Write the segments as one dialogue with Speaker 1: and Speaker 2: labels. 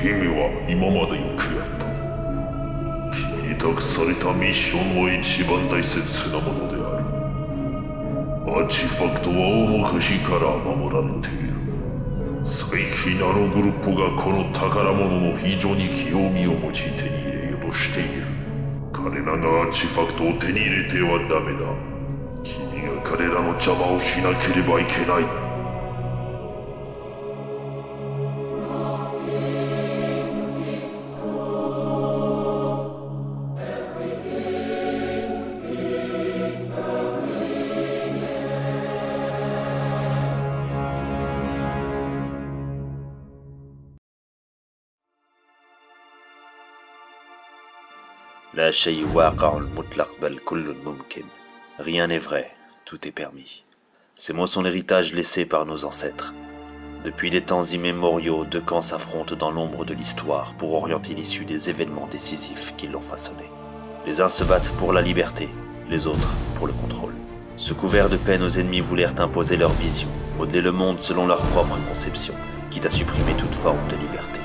Speaker 1: 姫は今までよくやった。君に託されたミッションの一番大切なものである。アーティファクトは大昔から守られている。最近あのグループがこの宝物の非常に興味を持ち手に入れようとしている。彼らがアーティファクトを手に入れてはダメだ。君が彼らの邪魔をしなければいけない。
Speaker 2: لا شيء واقع مطلق بل كل ممكن. Rien n'est vrai, tout est permis. Ces mots sont l'héritage laissé par nos ancêtres. Depuis des temps immémoriaux, deux camps s'affrontent dans l'ombre de l'histoire pour orienter l'issue des événements décisifs qui l'ont façonné. Les uns se battent pour la liberté, les autres pour le contrôle. Sous couvert de paix, nos ennemis voulurent imposer leur vision, modeler le monde selon leur propre conception, quitte à supprimer toute forme de liberté.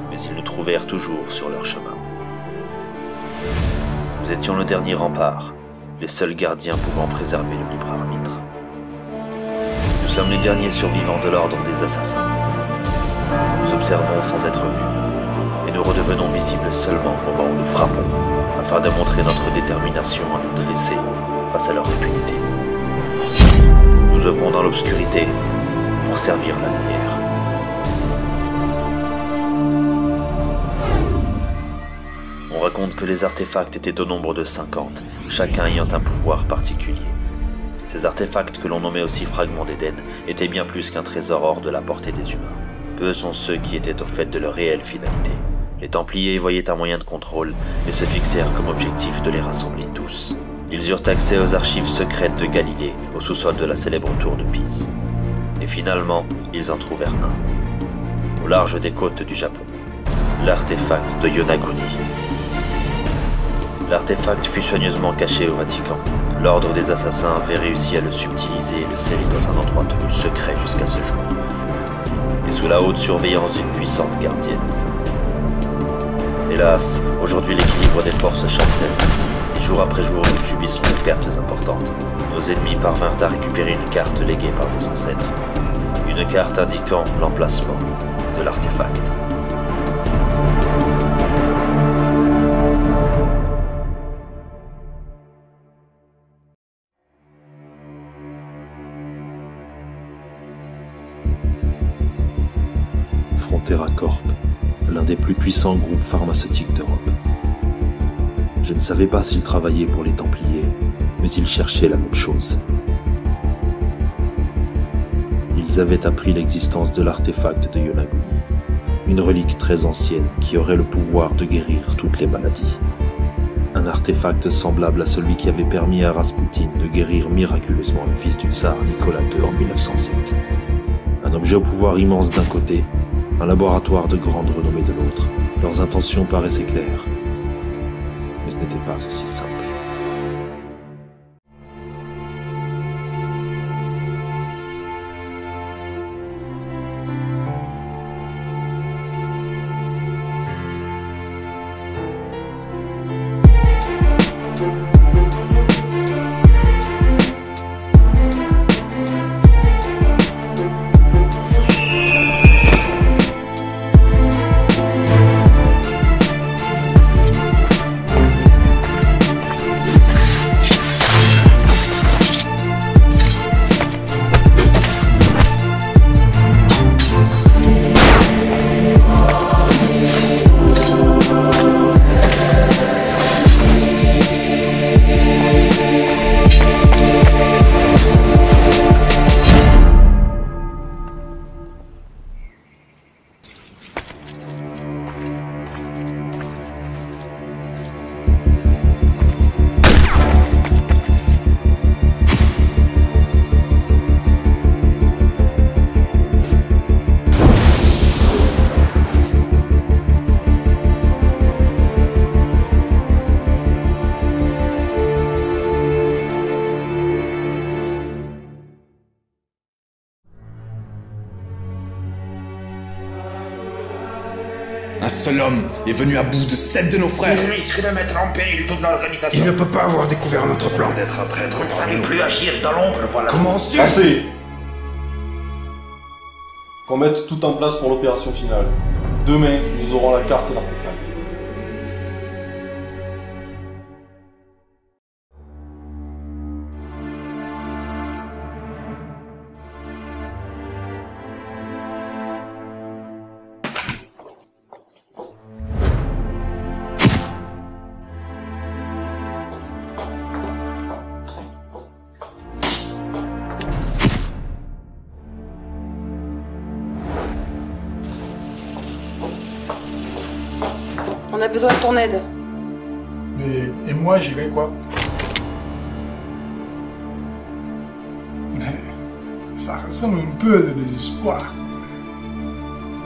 Speaker 2: Mais ils nous trouvèrent toujours sur leur chemin. Nous étions le dernier rempart, les seuls gardiens pouvant préserver le libre arbitre. Nous sommes les derniers survivants de l'ordre des assassins. Nous observons sans être vus, et nous redevenons visibles seulement au moment où nous frappons, afin de montrer notre détermination à nous dresser face à leur impunité. Nous œuvrons dans l'obscurité pour servir la lumière. On raconte que les artefacts étaient au nombre de 50, chacun ayant un pouvoir particulier. Ces artefacts, que l'on nommait aussi fragments d'Éden, étaient bien plus qu'un trésor hors de la portée des humains. Peu sont ceux qui étaient au fait de leur réelle finalité. Les Templiers voyaient un moyen de contrôle et se fixèrent comme objectif de les rassembler tous. Ils eurent accès aux archives secrètes de Galilée, au sous-sol de la célèbre tour de Pise. Et finalement, ils en trouvèrent un, au large des côtes du Japon, l'artefact de Yonaguni. L'artefact fut soigneusement caché au Vatican. L'ordre des assassins avait réussi à le subtiliser et le sceller dans un endroit tenu secret jusqu'à ce jour, et sous la haute surveillance d'une puissante gardienne. Hélas, aujourd'hui l'équilibre des forces chancelle, et jour après jour nous subissons des pertes importantes. Nos ennemis parvinrent à récupérer une carte léguée par nos ancêtres, une carte indiquant l'emplacement de l'artefact.
Speaker 3: Frontera Corp, l'un des plus puissants groupes pharmaceutiques d'Europe. Je ne savais pas s'ils travaillaient pour les Templiers, mais ils cherchaient la même chose. Ils avaient appris l'existence de l'artefact de Yonaguni, une relique très ancienne qui aurait le pouvoir de guérir toutes les maladies. Un artefact semblable à celui qui avait permis à Rasputin de guérir miraculeusement le fils du tsar Nicolas II en 1907. Un objet au pouvoir immense d'un côté, un laboratoire de grande renommée de l'autre. Leurs intentions paraissaient claires, mais ce n'était pas aussi simple.
Speaker 4: seul homme est venu à bout de 7 de nos frères.
Speaker 5: Il risque de mettre en péril toute l'organisation.
Speaker 6: Il ne peut pas avoir découvert notre plan.
Speaker 5: D'être un traître. Vous ne savez plus agir dans l'ombre, voilà.
Speaker 6: Commences-tu?
Speaker 7: Assez! Qu'on mette tout en place pour l'opération finale. Demain, nous aurons la carte et l'artefact.
Speaker 8: On a besoin de ton aide.
Speaker 9: Et moi, j'y vais quoi? Mais ça ressemble un peu à de désespoir.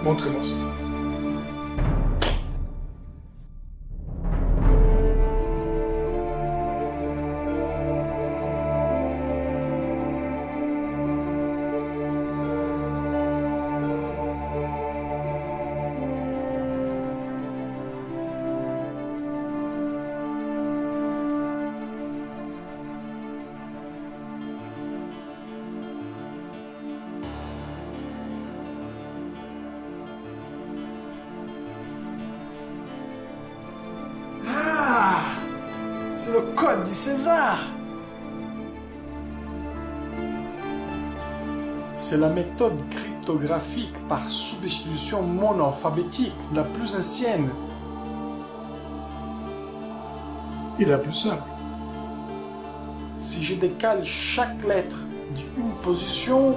Speaker 9: Montrez-moi ça. C'est le code du César. C'est la méthode cryptographique par substitution monoalphabétique la plus ancienne. Et la plus simple. Si je décale chaque lettre d'une position,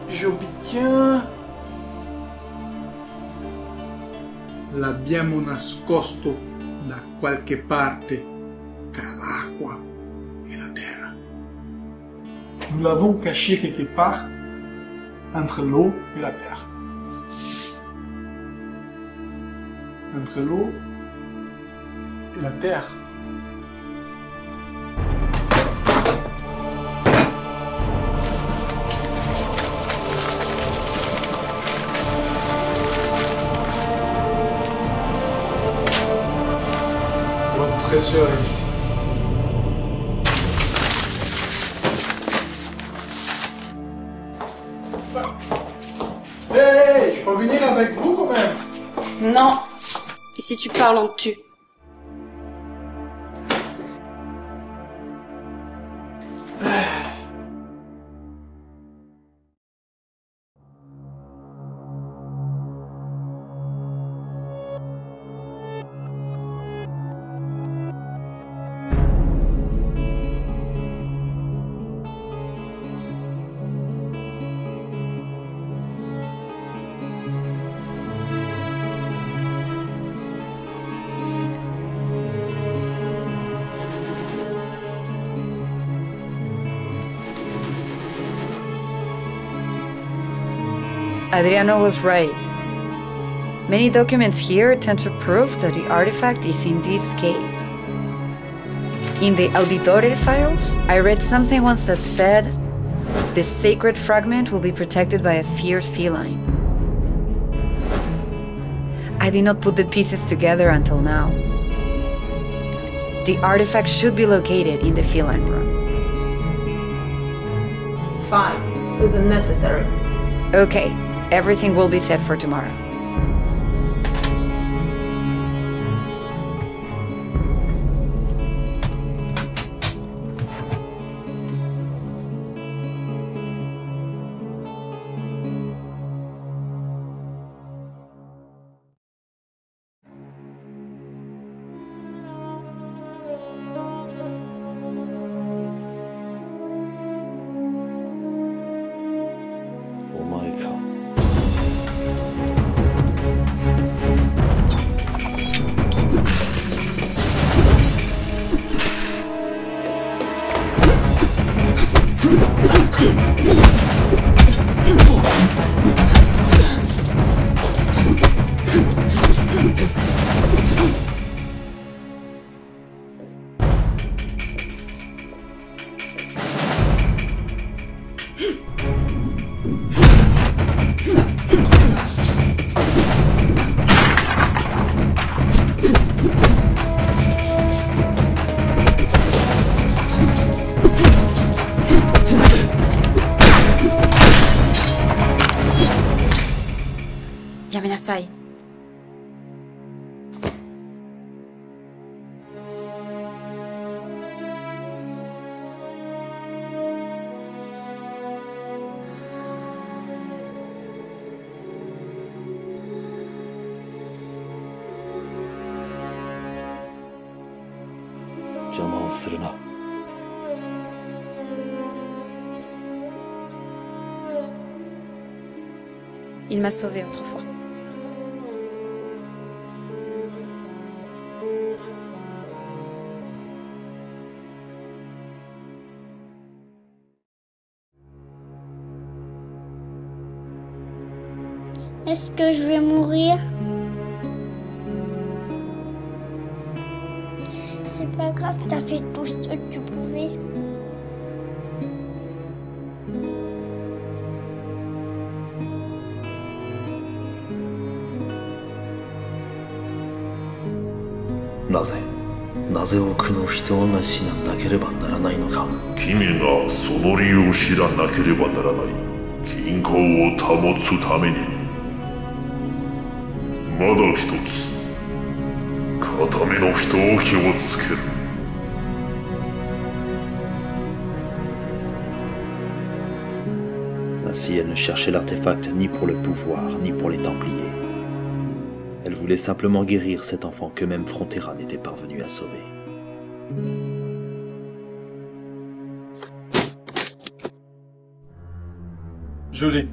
Speaker 9: j'obtiens l'abbiamo nascosto da qualche parte tra l'acqua et la terre. Nous l'avons caché quelque part entre l'eau et la terre. Entre l'eau et la terre. Votre trésor est ici. Hey, je peux venir avec vous quand même?
Speaker 8: Non. Et si tu parles, on te tue.
Speaker 10: Adriano was right. Many documents here tend to prove that the artifact is in this cave. In the Auditore files, I read something once that said, the sacred fragment will be protected by a fierce feline. I did not put the pieces together until now. The artifact should be located in the feline room.
Speaker 11: Fine, do the necessary.
Speaker 10: Okay, everything will be set for tomorrow.
Speaker 2: Oh my god.
Speaker 10: さい。
Speaker 3: 邪魔をするな。
Speaker 8: Il m'a sauvé autrefois.
Speaker 12: Est-ce que je vais mourir? C'est pas grave, t'as fait tout ce que tu pouvais.
Speaker 3: なぜ多くの人が死ななければならないのか。
Speaker 1: 君がその理由を知らなければならない。均衡を保つために。まだ一つ。片目の人を気をつける。
Speaker 3: Ainsi, elle ne cherchait l'artefact ni pour le pouvoir, ni pour les Templiers. Elle voulait simplement guérir cet enfant que même Frontera n'était parvenu à sauver.
Speaker 7: Je l'ai.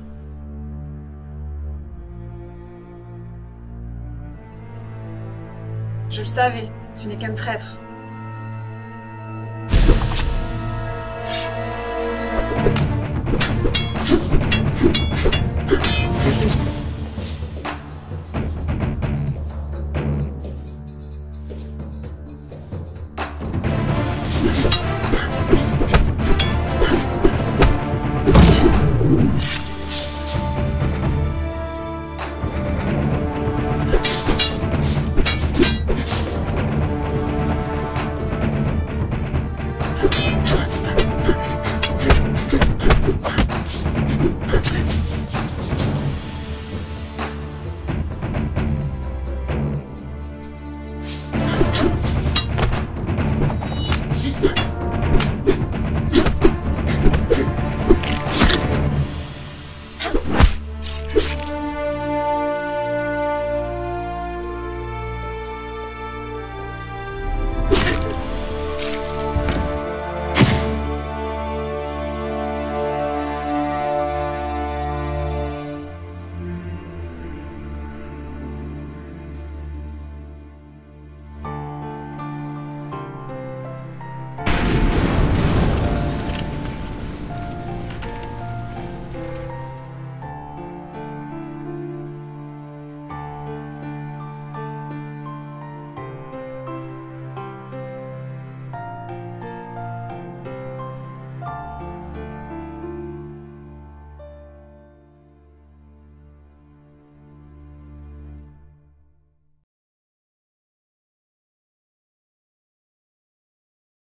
Speaker 8: Je le savais, tu n'es qu'un traître.